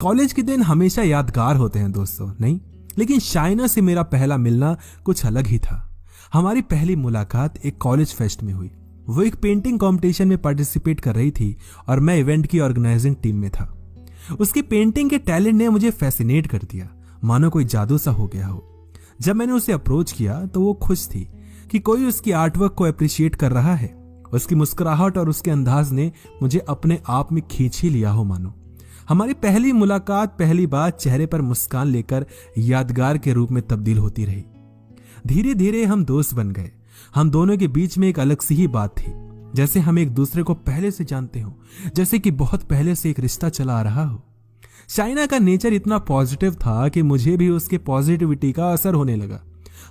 College के दिन हमेशा यादगार होते हैं दोस्तों, नहीं? लेकिन शाइना से मेरा पहला मिलना कुछ अलग ही था। हमारी पहली मुलाकात एक कॉलेज फेस्ट में हुई। वो एक पेंटिंग कंपटीशन में पार्टिसिपेट कर रही थी और मैं इवेंट की ऑर्गेनाइजिंग टीम में था। उसकी पेंटिंग के टैलेंट ने मुझे फैसिनेट कर दिया, मानो कोई जादू सा हो गया हो। जब मैंने उसे अप्रोच किया तो वो खुश थी कि कोई उसकी आर्टवर्क को अप्रिशिएट कर रहा है। उसकी मुस्कुराहट और उसके अंदाज ने मुझे अपने आप में खींच ही लिया हो मानो। हमारी पहली मुलाकात, पहली बात चेहरे पर मुस्कान लेकर यादगार के रूप में तब्दील होती रही। धीरे धीरे हम दोस्त बन गए। हम दोनों के बीच में एक अलग सी ही बात थी, जैसे हम एक दूसरे को पहले से जानते हो, जैसे कि बहुत पहले से एक रिश्ता चला आ रहा हो। शाइना का नेचर इतना पॉजिटिव था कि मुझे भी उसके पॉजिटिविटी का असर होने लगा।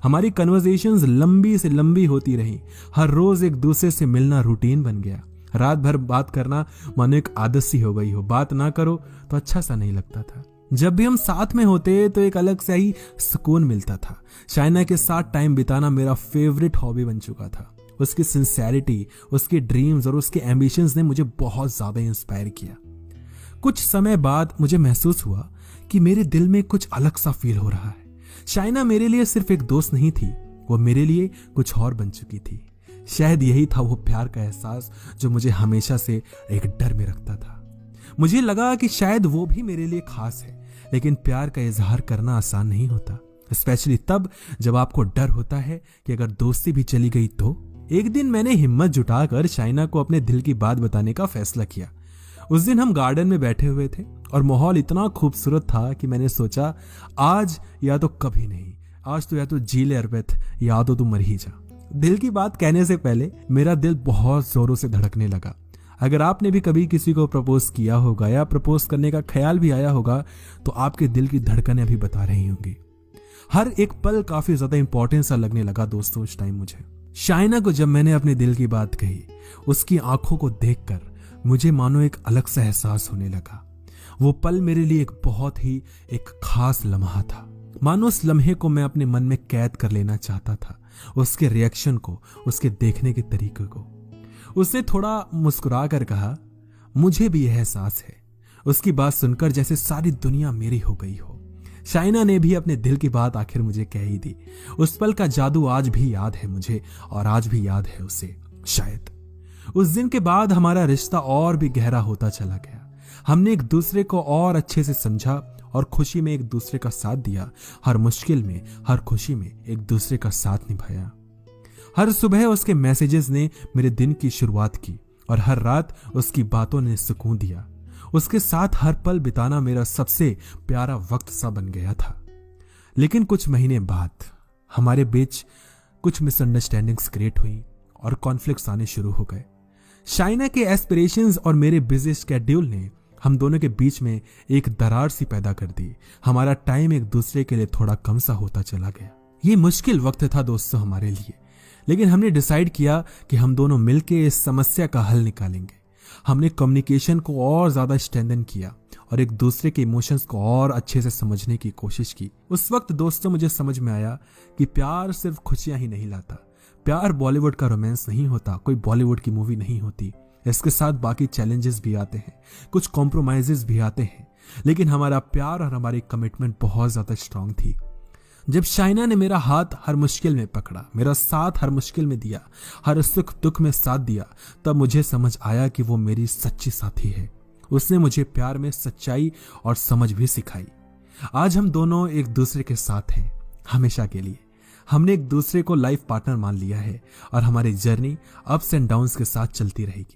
हमारी कन्वर्सेशंस लंबी से लंबी होती रही। हर रोज एक दूसरे से मिलना रूटीन बन गया। रात भर बात करना मानो एक आदत सी हो गई हो। बात ना करो तो अच्छा सा नहीं लगता था। जब भी हम साथ में होते तो एक अलग सा ही सुकून मिलता था। शाइना के साथ टाइम बिताना मेरा फेवरेट हॉबी बन चुका था। उसकी सिंसेरिटी, उसके ड्रीम्स और उसके एम्बिशंस ने मुझे बहुत ज्यादा इंस्पायर किया। कुछ समय बाद मुझे महसूस हुआ कि मेरे दिल में कुछ अलग सा फील हो रहा है। शाइना मेरे लिए सिर्फ एक दोस्त नहीं थी, वो मेरे लिए कुछ और बन चुकी थी। शायद यही था वो प्यार का एहसास जो मुझे हमेशा से एक डर में रखता था। मुझे लगा कि शायद वो भी मेरे लिए खास है, लेकिन प्यार का इजहार करना आसान नहीं होता, स्पेशली तब जब आपको डर होता है कि अगर दोस्ती भी चली गई तो। एक दिन मैंने हिम्मत जुटाकर शाइना को अपने दिल की बात बताने का फैसला किया। उस दिन हम गार्डन में बैठे हुए थे और माहौल इतना खूबसूरत था कि मैंने सोचा आज या तो कभी नहीं, आज तो या तो जी ले अर्पित, या तो तू मर ही जा। दिल की बात कहने से पहले मेरा दिल बहुत जोरों से धड़कने लगा। अगर आपने भी कभी किसी को प्रपोज किया होगा या प्रपोज करने का ख्याल भी आया होगा तो आपके दिल की धड़कनें अभी बता रही होंगी। हर एक पल काफी ज्यादा इंपॉर्टेंट सा लगने लगा दोस्तों उस टाइम मुझे। शाइना को जब मैंने अपने दिल की बात कही, उसकी आंखों को देखकर मुझे मानो एक अलग सा एहसास होने लगा। वो पल मेरे लिए एक खास लम्हा था। मानो उस लम्हे को मैं अपने मन में कैद कर लेना चाहता था, उसके रिएक्शन को, उसके देखने के तरीके को। उसने थोड़ा मुस्कुरा कर कहा, मुझे भी यह एहसास है। उसकी बात सुनकर जैसे सारी दुनिया मेरी हो गई हो। शाइना ने भी अपने दिल की बात आखिर मुझे कह ही दी। उस पल का जादू आज भी याद है मुझे और आज भी याद है उसे। शायद उस दिन के बाद हमारा रिश्ता और भी गहरा होता चला गया। हमने एक दूसरे को और अच्छे से समझा और खुशी में एक दूसरे का साथ दिया। हर मुश्किल में, हर खुशी में एक दूसरे का साथ निभाया। हर सुबह उसके मैसेजेस ने मेरे दिन की शुरुआत की और हर रात उसकी बातों ने सुकून दिया। उसके साथ हर पल बिताना मेरा सबसे प्यारा वक्त सा बन गया था। लेकिन कुछ महीने बाद हमारे बीच कुछ मिसअंडरस्टैंडिंग्स क्रिएट हुई और कॉन्फ्लिक्ट्स आने शुरू हो गए। शाइना के एस्पिरेशंस और मेरे बिजी स्केड्यूल ने हम दोनों के बीच में एक दरार सी पैदा कर दी। हमारा टाइम एक दूसरे के लिए थोड़ा कम सा होता चला गया। ये मुश्किल वक्त था दोस्तों हमारे लिए, लेकिन हमने डिसाइड किया कि हम दोनों मिलकर इस समस्या का हल निकालेंगे। हमने कम्युनिकेशन को और ज्यादा स्ट्रेंथन किया और एक दूसरे के इमोशंस को और अच्छे से समझने की कोशिश की। उस वक्त दोस्तों मुझे समझ में आया कि प्यार सिर्फ खुशियां ही नहीं लाता। प्यार बॉलीवुड का रोमांस नहीं होता, कोई बॉलीवुड की मूवी नहीं होती। इसके साथ बाकी चैलेंजेस भी आते हैं, कुछ कॉम्प्रोमाइजेस भी आते हैं, लेकिन हमारा प्यार और हमारी कमिटमेंट बहुत ज्यादा स्ट्रांग थी। जब शाइना ने मेरा हाथ हर मुश्किल में पकड़ा, मेरा साथ हर मुश्किल में दिया, हर सुख दुख में साथ दिया, तब मुझे समझ आया कि वो मेरी सच्ची साथी है। उसने मुझे प्यार में सच्चाई और समझ भी सिखाई। आज हम दोनों एक दूसरे के साथ हैं हमेशा के लिए। हमने एक दूसरे को लाइफ पार्टनर मान लिया है और हमारी जर्नी अप्स एंड डाउन्स के साथ चलती रहेगी।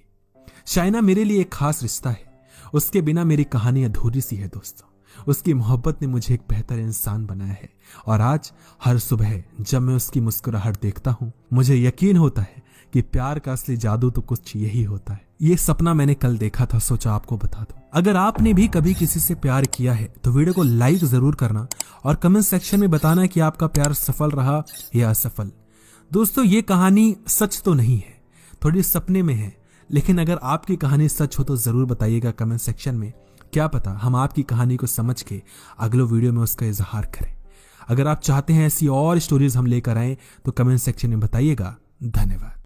शाइना मेरे लिए एक खास रिश्ता है। उसके बिना मेरी कहानी अधूरी सी है दोस्तों। उसकी मोहब्बत ने मुझे एक बेहतर इंसान बनाया है और आज हर सुबह जब मैं उसकी मुस्कुराहट देखता हूँ, मुझे यकीन होता है कि प्यार का असली जादू तो कुछ यही होता है। ये सपना मैंने कल देखा था, सोचा आपको बता दूं। अगर आपने भी कभी किसी से प्यार किया है तो वीडियो को लाइक जरूर करना और कमेंट सेक्शन में बताना कि आपका प्यार सफल रहा या असफल। दोस्तों ये कहानी सच तो नहीं है, थोड़ी सपने में है, लेकिन अगर आपकी कहानी सच हो तो जरूर बताइएगा कमेंट सेक्शन में। क्या पता हम आपकी कहानी को समझ के अगले वीडियो में उसका इजहार करें। अगर आप चाहते हैं ऐसी और स्टोरीज हम लेकर आए तो कमेंट सेक्शन में बताइएगा। धन्यवाद।